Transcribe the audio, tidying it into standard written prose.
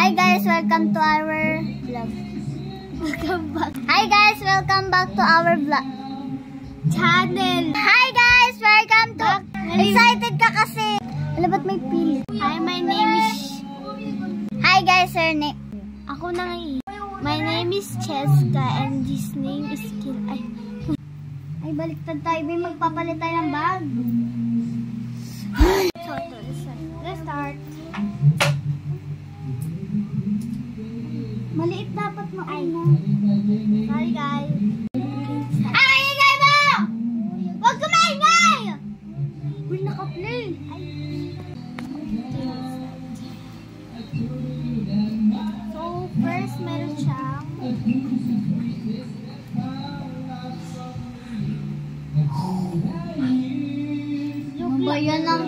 Hi guys, welcome to our vlog. Welcome back. Hi guys, welcome back to our vlog channel. Hi guys, welcome to. Excited ka kasi. Wala ba't may pili? Hi, my name is. Hi guys, her name. Ako na nga. My name is Cheska and this name is Kil. Ay, baliktad tayo. May magpapalit tayo ng bag. So, let's start. Maliit dapat mauna. Sorry guys. Ay, ingay mo! Huwag kumaingay! Uy, naka-play. So, first meron siyang yung bayan ng